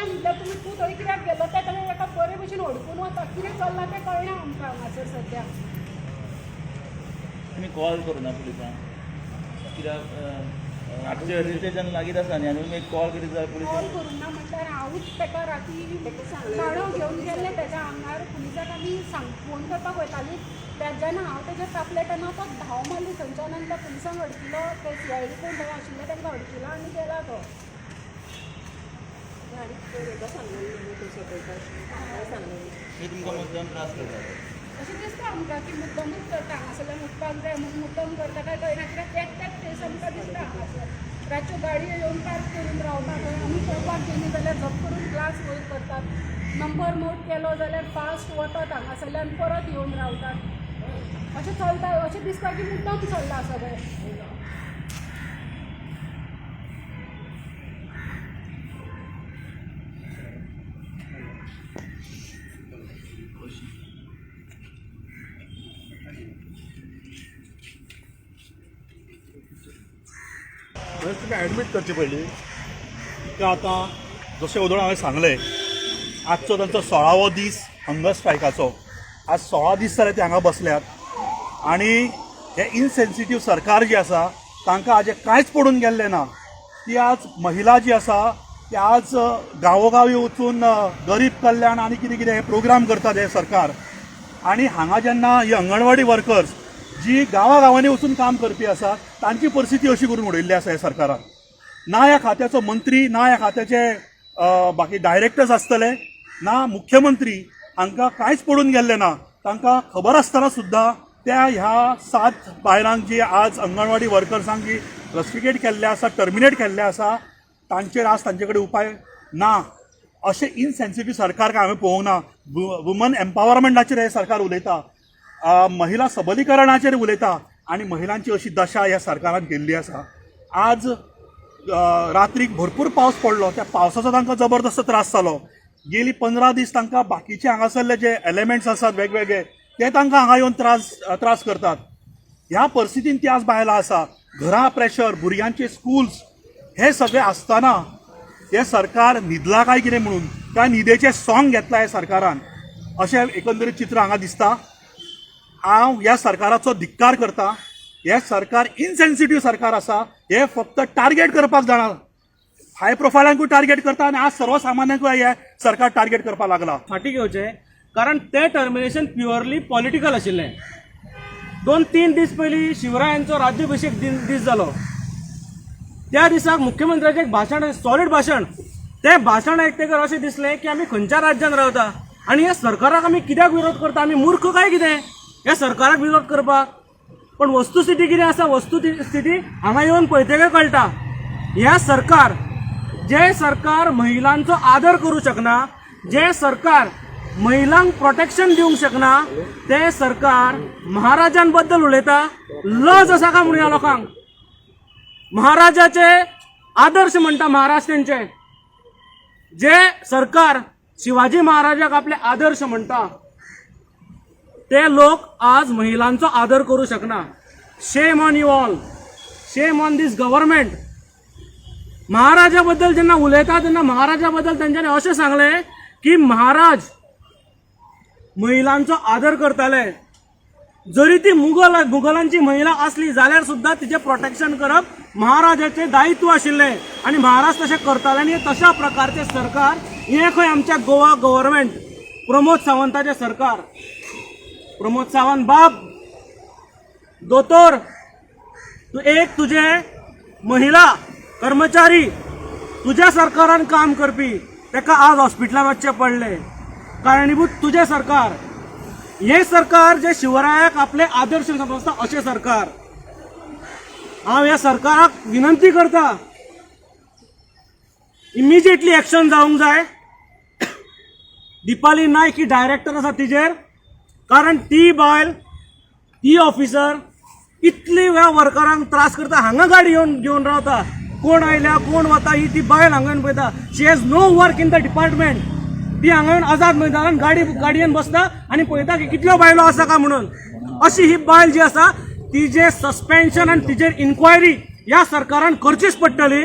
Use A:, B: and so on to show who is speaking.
A: न्हिदले तुमी तूं थंय कित्याक गेलो ते ताणें एका बरे भशेन ओडकून वता कितें चल्लां तें कळना आमकां हांगासर सद्या.
B: तुमी कॉल करूना पुलिसांक कित्याक आमचे रजिस्ट्रेशन लागीत आसा न्ही आनी तुमी कॉल करीत जाल्यार
A: कॉल
B: पुलीस
A: करूंक ना म्हटल्यार हांवूच ताका राती काडो घेवन गेल्ले तेज्या आंगार पुलिसाक आमी फोन करपाक वयताली जेन्ना हांव तेजेर तापले तेन्ना तो धांव मारली थंयच्यान आनी त्या पुलिसांक अडकिलो ते CID कोण थंय आशिल्ले तांकां अडकिलो आनी गेला तो.
B: मी तुमकां मुद्दम त्रास करता
A: अशें दिसता आमकां की मुद्दमूच करता हांगासरल्यान उठपाक जाय म्हूण मुद्दम करता काय कळना कित्याक तेच फेस आमकां दिसता हांगासर. रातच्यो गाडयो येवन पार्क करून रावता थंय आमी पळोवपाक गेलीं जाल्यार झप करून ग्लास वयर करतात. नंबर नोट केलो जाल्यार फास्ट वतात हांगासरल्यान परत येवन रावतात. अशें चलता अशें दिसता की मुद्दम चल्लां सगळें.
C: तुम्ही ॲडमीट करची पडली की आता जशें उदोळ हांवें सांगलें आजचो तांचो 16वो दीस हंगर स्ट्रायकाचो. आज 16 दीस जाले ते हांगा बसल्यात आनी हे इनसेन्सिटीव सरकार जी आसा तांकां हाजें कांयच पडून गेल्लें ना. ती आज महिला जी आसा ती आज गांवोगावी वचून गरीब कल्याण आनी कितें कितें हे प्रोग्राम करतात हे सरकार. आनी हांगा जेन्ना ही अंगणवाडी वर्कर्स जी गांवागांवांनी वचून काम करपी आसा तांची परिस्थिती अशी करून उडयल्ली आसा ह्या सरकारान. ना ह्या खात्याचो मंत्री ना ह्या खात्याचे बाकी डायरेक्टर्स आसतले ना मुख्यमंत्री हांकां कांयच पडून गेल्लें ना. तांकां खबर आसतना सुद्दां त्या ह्या 7 बायलांक जी आज अंगणवाडी वर्कर्सांक जी रस्टिकेट केल्ले आसा टर्मिनेट केल्ले आसा तांचेर आज तांचे कडेन उपाय ना. अशें इनसेन्सिटीव सरकार काय हांवें पळोवंक ना. वुमन एम्पावरमेंटाचेर हे सरकार उलयता, महिला सबलीकरणाचेर उलयता आनी महिलांची अशी दशा ह्या सरकारान केल्ली आसा. आज रात्रीक भरपूर पावस पडलो त्या पावसाचो तांकां जबरदस्त त्रास जालो. गेली 15 दीस तांकां बाकीचे हांगासरले जे एलिमेंट्स आसात वेगवेगळे ते तांकां हांगा येवन त्रास करतात. ह्या परिस्थितीन ती आज बायलां आसा. घरा प्रेशर भुरग्यांचे स्कूल्स हे सगळे आसतना हे सरकार न्हिदला काय कितें म्हणून काय न्हिदेचें सॉंग घेतला हे सरकारान अशें एकंदरीत चित्र हांगा दिसता. हांव ह्या सरकाराचो धिक्कार करता. हे सरकार इनसेन्सिटीव सरकार आसा. हे फक्त टार्गेट करपाक जाणा. हाय प्रोफायलांकूय टार्गेट करता आनी आज सर्वसामान्यांकूय हे सरकार टार्गेट करपाक लागला.
D: फाटी घेवचें कारण ते टर्मिनेशन प्युअरली पॉलिटिकल आशिल्लें. 2-3 दीस पयलीं शिवरायांचो राज्याभिषेक दीस जालो. त्या दिसाक मुख्यमंत्र्याचें एक भाशण सॉलिड भाशण तें भाशण आयकतकर अशें दिसलें की आमी खंयच्या राज्यान रावता आनी ह्या सरकाराक आमी कित्याक विरोध करता. आमी मूर्ख काय कितें ह्या सरकाराक विरोध करपाक. पण वस्तुस्थिती कितें आसा वस्तुस्थिती हांगा येवन पळयतकर कळटा. जे सरकार महिलांचो आदर करूं शकना, जे सरकार महिलांक प्रोटेक्शन दिवंक शकना ते सरकार महाराजांबद्दल उलयता. लज आसा काय म्हणून ह्या लोकांक. महाराजाचे आदर्श म्हणटा महाराष्ट्रांचे. जे सरकार शिवाजी महाराजाक आपले आदर्श म्हणटा ते लोक आज महिलांचो आदर करू शकना. Shame on you all. Shame on this government. महाराजा बद्दल जेन्ना उलयता तेन्ना महाराजा बद्दल तांच्यांनी अशें सांगलें की महाराज महिलांचो आदर करताले. जरी ती मुघलांची महिला असली जाल्यार सुद्धा तिचे प्रोटेक्शन करप महाराजाचे दायित्व आशिल्लें आनी महाराज तशें करताले. आनी तशा प्रकारचे सरकार हे खंय आमच्या गोवा गव्हर्नमेंट प्रमोद सावंताचे सरकार. प्रमोद सावंत बाब दोतोर तू एक तुझे महिला कर्मचारी तुझ्या सरकारान काम करपी ताका आज हॉस्पिटलान वचचें पडलें. कारणीभूत तुझे सरकार. हे सरकार जे शिवरायाक आपले आदर्श समजता अशें सरकार. हांव ह्या सरकाराक विनंती करता इमिजिएटली एक्शन जावंक जाय. दिपाली नायक ही डायरेक्टर आसा तिजेर. कारण ती बायल ती ऑफिसर इतली वेळा वर्करांक त्रास करता. हांगा गाडी घेवन रावता. कोण आयल्या कोण वता ही ती बायल हांगा येवन पळयता. She has no work in the department. ती हांगा येवन आझाद मैदानान गाडयेन बसता आनी पळयता की कितल्यो बायलो आसा काय म्हणून. अशी ही बायल जी आसा तिजे सस्पेन्शन आनी तिजेर इन्क्वायरी ह्या सरकारान करचीच पडटली.